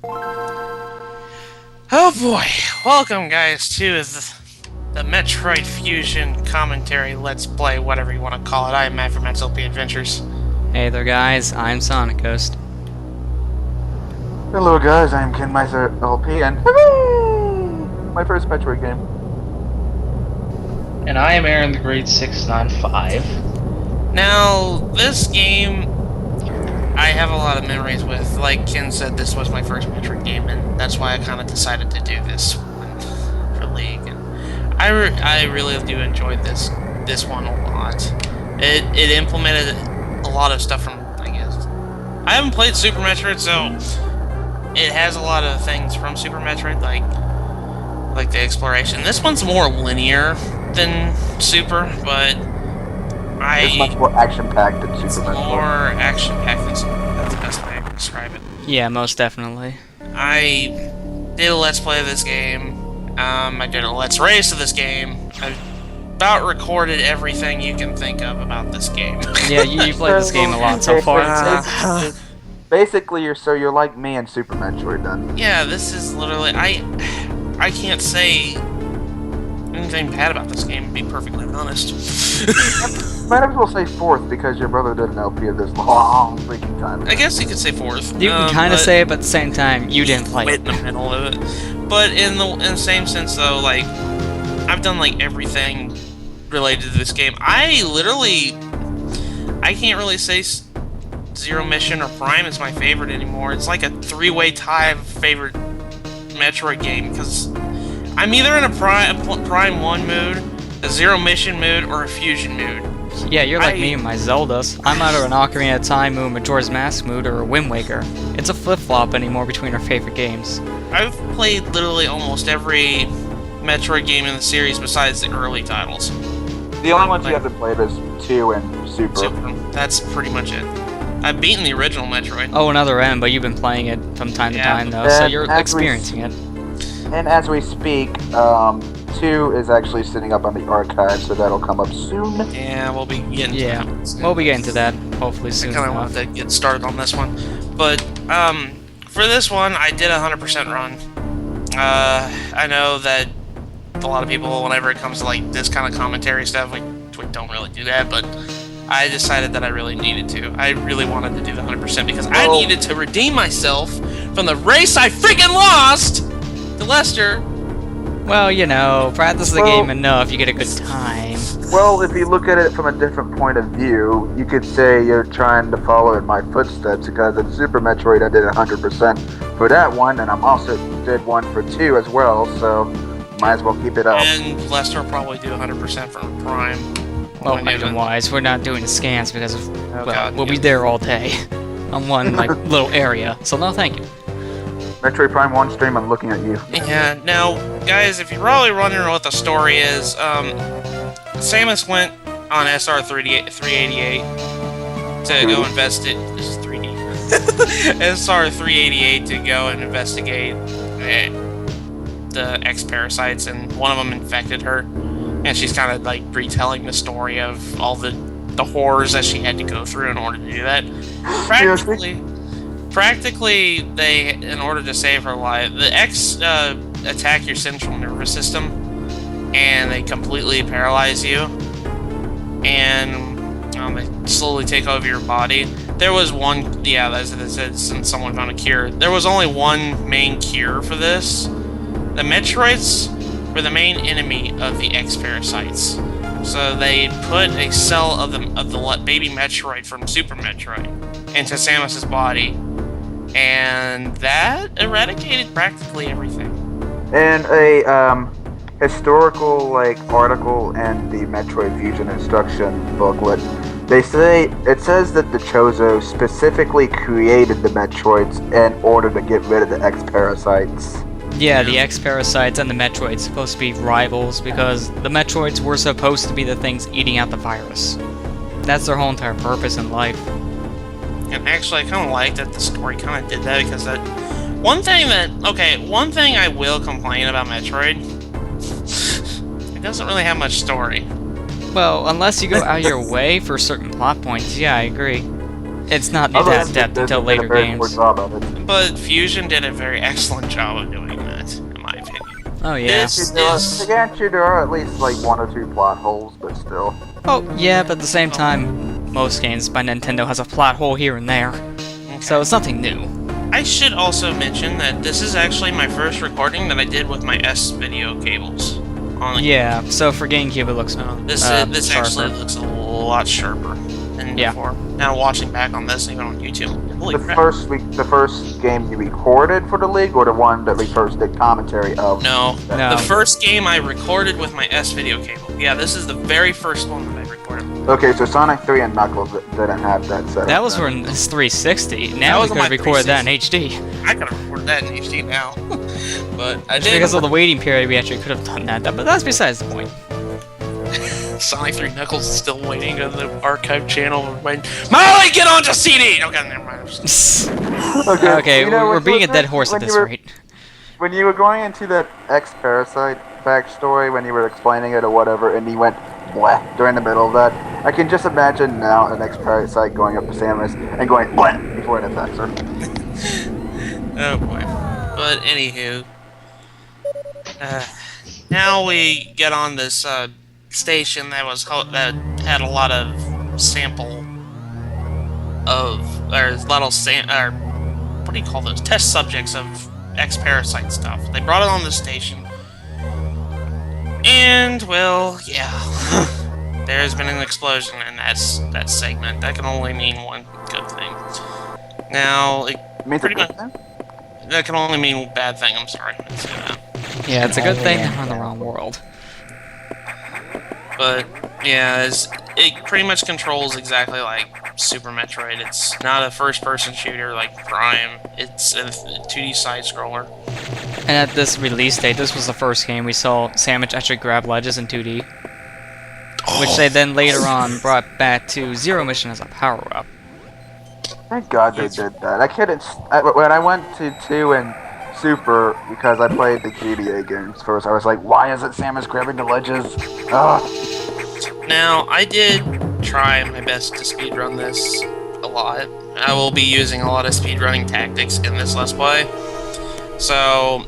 Oh boy, welcome guys to the Metroid Fusion commentary, let's play, whatever you want to call it. I am Matt from XLP Adventures. Hey there guys, I'm Sonic Ghost. Hello guys, I'm Ken Meiser LP, and hooray! My first Metroid game. And I am Aaron the Great 695. Now, this game, I have a lot of memories with. Like Ken said, this was my first Metroid game, and that's why I kind of decided to do this one for League. And I really do enjoy this one a lot. It implemented a lot of stuff from, I guess. I haven't played Super Metroid, so it has a lot of things from Super Metroid, like the exploration. This one's more linear than Super, but It's much more action-packed than Super Metroid. more action-packed than Super. That's the best way I can describe it. Yeah, most definitely. I did a Let's Play of this game. I did a Let's Race of this game. I about recorded everything you can think of about this game. Yeah, you played this game a lot so far. Basically, you're like me and Super Metroid then. Yeah, this is literally... I can't say anything bad about this game, to be perfectly honest. Might as well say fourth because your brother did an LP of this long freaking time ago. I guess you could say fourth. You can kind of say it, but at the same time, you didn't play Wait it. in the middle of it. But in the same sense, though, like, I've done, like, everything related to this game. I can't really say Zero Mission or Prime is my favorite anymore. It's like a three-way tie of favorite Metroid game, because I'm either in a Prime 1 mood, a Zero Mission mood, or a Fusion mood. Yeah, you're like me and my Zeldas. I'm either an Ocarina of Time mood, Majora's Mask mood, or a Wind Waker. It's a flip-flop anymore between our favorite games. I've played literally almost every Metroid game in the series besides the early titles. The only ones you haven't played is 2 and Super. That's pretty much it. I've beaten the original Metroid. Oh, another M, but you've been playing it from time to time, though, so you're experiencing it. And as we speak, 2 is actually sitting up on the archive, so that'll come up soon. Yeah, we'll be getting to that. We'll be getting to that, hopefully soon I kind of enough. wanted to get started on this one. But, for this one, I did a 100% run. I know that a lot of people, whenever it comes to, like, this kind of commentary stuff, we don't really do that, but I decided that I really needed to. I really wanted to do the 100% because I needed to redeem myself from the race I freaking lost to Lester. Well, you know, practice the game enough, you get a good time. Well, if you look at it from a different point of view, you could say you're trying to follow in my footsteps, because in Super Metroid I did 100% for that one, and I'm also did one for 2 as well, so might as well keep it up. And Lester will probably do 100% for Prime. Well, item-wise, we're not doing the scans because of, we'll be yeah. there all day on one little area. So no, thank you. Metroid Prime 1 stream, I'm looking at you. Yeah, now, guys, if you're probably wondering what the story is, Samus went on SR 388 to go investigate. This is 3D. SR 388 to go and investigate the X-Parasites, and one of them infected her. And she's kind of like retelling the story of all the horrors that she had to go through in order to do that. Practically, they, in order to save her life, the X attack your central nervous system, and they completely paralyze you, and they slowly take over your body. There was one, yeah, as it said, since someone found a cure. There was only one main cure for this. The Metroids were the main enemy of the X-Parasites. So they put a cell of the baby Metroid from Super Metroid into Samus's body, and that eradicated practically everything. And a historical article in the Metroid Fusion instruction booklet, it says that the Chozo specifically created the Metroids in order to get rid of the X-Parasites. Yeah, the X-Parasites and the Metroids supposed to be rivals because the Metroids were supposed to be the things eating out the virus. That's their whole entire purpose in life. And actually, I kind of like that the story kind of did that, because one thing I will complain about Metroid, it doesn't really have much story. Well, unless you go out of your way for certain plot points, yeah, I agree. It's not Other that than depth this, until they did later a very poor games. job of it. But Fusion did a very excellent job of doing that, in my opinion. Oh yeah. This To is... get you, there are at least like 1 or 2 plot holes, but still. Oh yeah, but at the same time, most games by Nintendo has a plot hole here and there, so it's nothing new. I should also mention that this is actually my first recording that I did with my S-video cables. On Yeah. So for GameCube, it looks this sharper. actually looks a lot sharper than Yeah. before. Now watching back on this, even on YouTube, holy The crap. first game you recorded for the league, or the one that we first did commentary of? No, No. the first game I recorded with my S-video cable. Yeah, this is the very first one that I recorded. Okay, so Sonic 3 and Knuckles didn't have that set. That was for this 360. Now we was could on have my recorded that in HD. I could have recorded that in HD now, but I Just didn't. because of the waiting period, we actually could have done that. But that's besides the point. Sonic 3 Knuckles is still waiting on the archive channel. Waiting. Molly, get onto CD! Okay, never mind. Okay, you know, we're when- beating a when- dead horse at when this you were- rate. When you were going into that X-Parasite backstory, when you were explaining it or whatever, and he went bleh during the middle of that, I can just imagine now an X-Parasite going up to Samus and going bleh before it attacks her. Oh boy. But anywho, now we get on this station that that had a lot of sample of what do you call those test subjects of X-Parasite stuff. They brought it on the station, and well, yeah, there's been an explosion in that segment. That can only mean one good thing. Now, Means pretty a good much. thing? That can only mean bad thing, I'm sorry. I'd say that. Yeah, it's a good thing they're in the wrong world. But, yeah, it pretty much controls exactly like Super Metroid. It's not a first-person shooter like Prime. It's a 2D side-scroller. And at this release date, this was the first game we saw Samus actually grab ledges in 2D. Which they then later on brought back to Zero Mission as a power-up. Thank God they did that. I couldn't. When I went to 2 and Super, because I played the GBA games first, I was like, why isn't Samus grabbing the ledges? Ugh. Now, I did try my best to speedrun this a lot. I will be using a lot of speedrunning tactics in this Let's Play. So,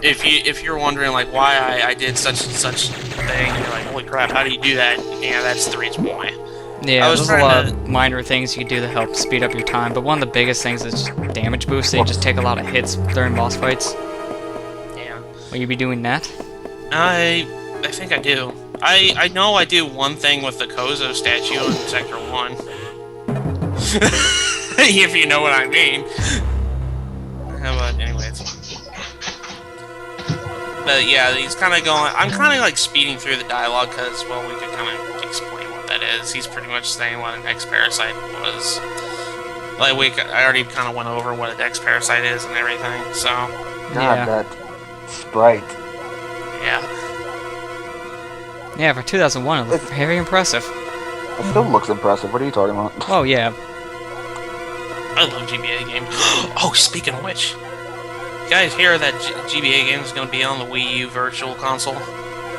if you're wondering like why I did such and such thing, and you're like, holy crap, how do you do that? Yeah, that's the reason why. Yeah, I was there's a trying lot to- of minor things you can do to help speed up your time, but one of the biggest things is just damage boosting. Just take a lot of hits during boss fights. Yeah. Will you be doing that? I think I do. I know I do one thing with the Kozo statue in Sector 1. If you know what I mean. But anyways. But yeah, he's kind of going... I'm kind of like speeding through the dialogue because, well, we could kind of explain what that is. He's pretty much saying what an X-Parasite was. Like, I already kind of went over what an X-Parasite is and everything, so... God, Yeah. that sprite. Yeah. Yeah, for 2001, it looked very impressive. It still looks impressive. What are you talking about? Oh yeah. I love GBA games. Oh, speaking of which, you guys hear that GBA game is going to be on the Wii U Virtual Console?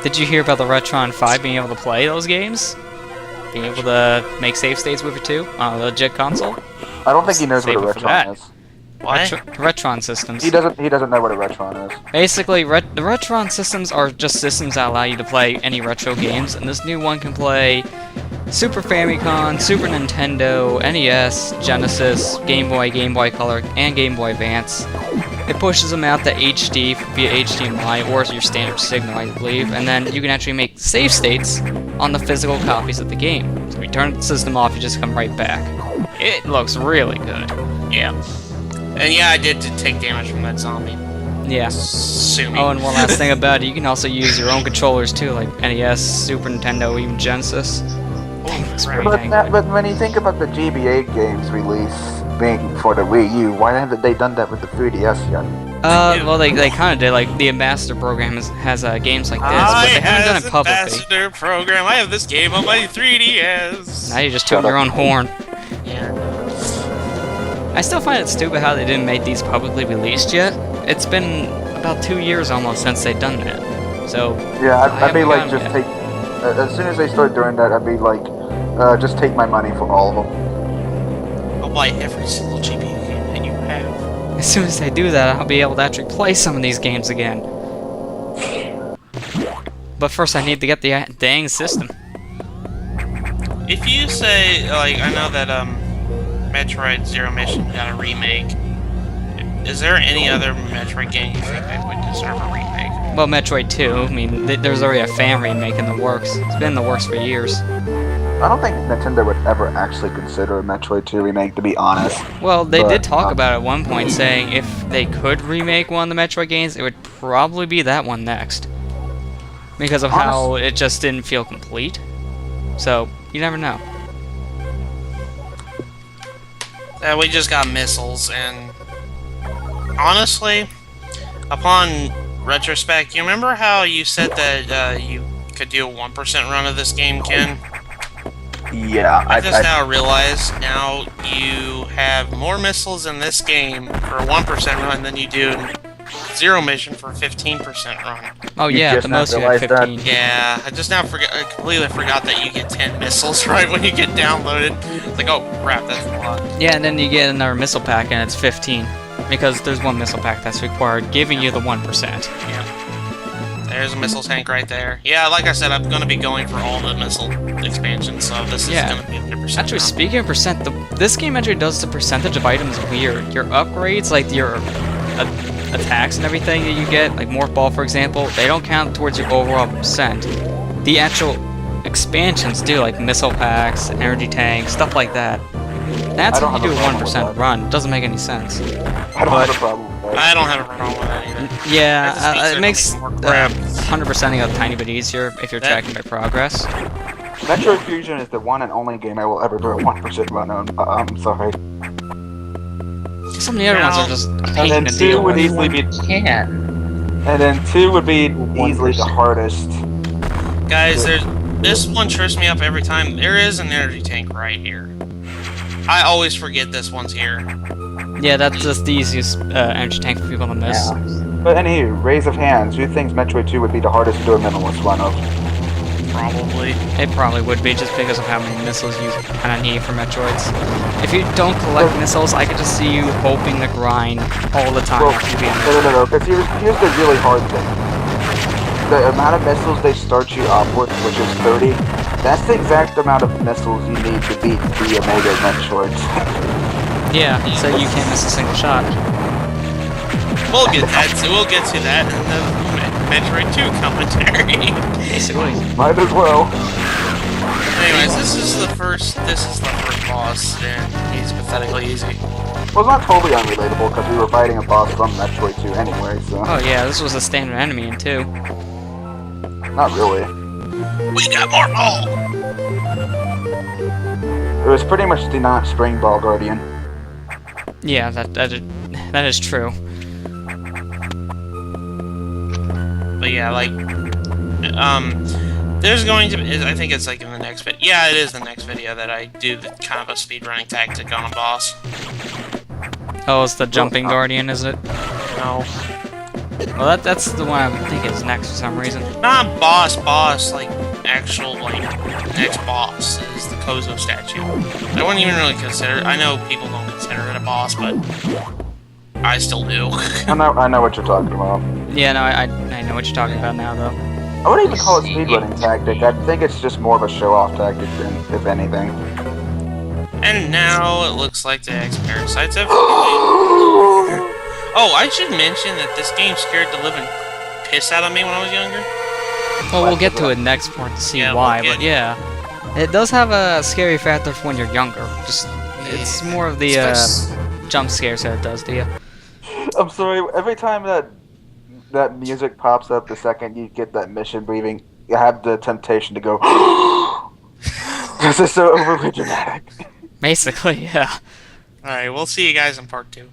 Did you hear about the Retron 5 being able to play those games? Being able to make save states with it too on a legit console? I don't think he knows what a Save it for that. Retron is. What? Retron systems. He doesn't know what a Retron is. Basically, the Retron systems are just systems that allow you to play any retro games, and this new one can play Super Famicom, Super Nintendo, NES, Genesis, Game Boy Color, and Game Boy Advance. It pushes them out to HD via HDMI or your standard signal, I believe, and then you can actually make save states on the physical copies of the game. So if you turn the system off, you just come right back. It looks really good. Yeah. And yeah, I did take damage from that zombie. Yeah. Sue me. Oh, and one last thing about it, you can also use your own controllers too, like NES, Super Nintendo, even Genesis. Looks pretty dang good. But when you think about the GBA games release being for the Wii U, why haven't they done that with the 3DS yet? Well, they kind of did. Like the Ambassador program has games like this, but they haven't done it publicly. Ambassador program. I have this game on my 3DS. Now you're just tooting your own horn. Yeah. I still find it stupid how they didn't make these publicly released yet. It's been about 2 years almost since they've done that. So Yeah, I I'd be haven't like, gotten just it. take. As soon as they start doing that, I'd be like, just take my money for all of them. Oh buy every single GPU game that you have. As soon as they do that, I'll be able to actually play some of these games again. But first, I need to get the dang system. If you say, like, I know that Metroid Zero Mission got a remake. Is there any other Metroid game you think that would deserve a remake? Well, Metroid 2, I mean, there's already a fan remake in the works. It's been in the works for years. I don't think Nintendo would ever actually consider a Metroid 2 remake, to be honest. Well, they did talk about it at one point, saying if they could remake one of the Metroid games, it would probably be that one next. Because of how it just didn't feel complete. So, you never know. We just got missiles, and honestly, upon retrospect, you remember how you said that you could do a 1% run of this game, Ken? Yeah, I just now realized now you have more missiles in this game for a 1% run than you do in Zero Mission for a 15% run. Oh yeah, the most you had 15. Yeah, I just now completely forgot that you get 10 missiles right when you get downloaded. It's like, oh crap, that's a lot. Yeah, and then you get another missile pack and it's 15. Because there's one missile pack that's required, giving you the 1%. Yeah. There's a missile tank right there. Yeah, like I said, I'm going to be going for all the missile expansions, so this is going to be 100%. Actually, speaking of percent, this game actually does the percentage of items weird. Your upgrades, like your attacks and everything that you get, like Morph Ball for example, they don't count towards your overall percent. The actual expansions do, like missile packs, energy tanks, stuff like that. That's how you do a 1% run. Doesn't make any sense. I don't have a problem with that. I don't have a problem with that either. Yeah, it makes 100%ing a tiny bit easier if you're tracking by progress. Metroid Fusion is the one and only game I will ever do a 1% run on. I'm sorry. Some of the other ones are just a pain and then to 2 deal would with. easily be... Can. And then 2 would be easily the hardest. Guys, this one trips me up every time. There is an energy tank right here. I always forget this one's here. Yeah, that's just the easiest energy tank for people to miss. Yeah. But anywho, raise of hands, who thinks Metroid 2 would be the hardest to do a minimalist run of? Probably. It probably would be, just because of how many missiles you kind of need for Metroids. If you don't collect missiles, I could just see you hoping to grind all the time after you beat a No, because here's the really hard thing. The amount of missiles they start you off with, which is 30, that's the exact amount of missiles you need to beat the Omega Metroids. Yeah, so you can't miss a single shot. We'll get to that in the Metroid 2 commentary. Basically. Might as well. Anyways, this is the first boss, and he's pathetically easy. Well, it's not totally unrelatable, because we were fighting a boss from Metroid 2 anyway, so... Oh yeah, this was a standard enemy in 2. Not really. We got more ball! It was pretty much the not Spring Ball Guardian. Yeah, that is true. But yeah, like, there's going to be, I think it's like in the next video. Yeah, it is the next video that I do the kind of a speedrunning tactic on a boss. Oh, it's the jumping guardian, is it? No. Well, that's the one I think is next for some reason. Not boss, like, actual, like, next boss is the Kozo statue. I wouldn't even really consider it. I know people don't consider it a boss, but I still do. I know what you're talking about. Yeah, no, I know what you're talking about now, though. I wouldn't even call it speedrunning tactic. I think it's just more of a show-off tactic than, if anything. And now it looks like the X-Parasites have... Oh, I should mention that this game scared the living piss out of me when I was younger. Well, we'll get to it next part to see why, but yeah. It does have a scary factor for when you're younger. Just, it's more of the jump scares that it does to you. I'm sorry, every time that music pops up the second you get that mission briefing, you have the temptation to go, this is so overly dramatic. Basically, yeah. Alright, we'll see you guys in part 2.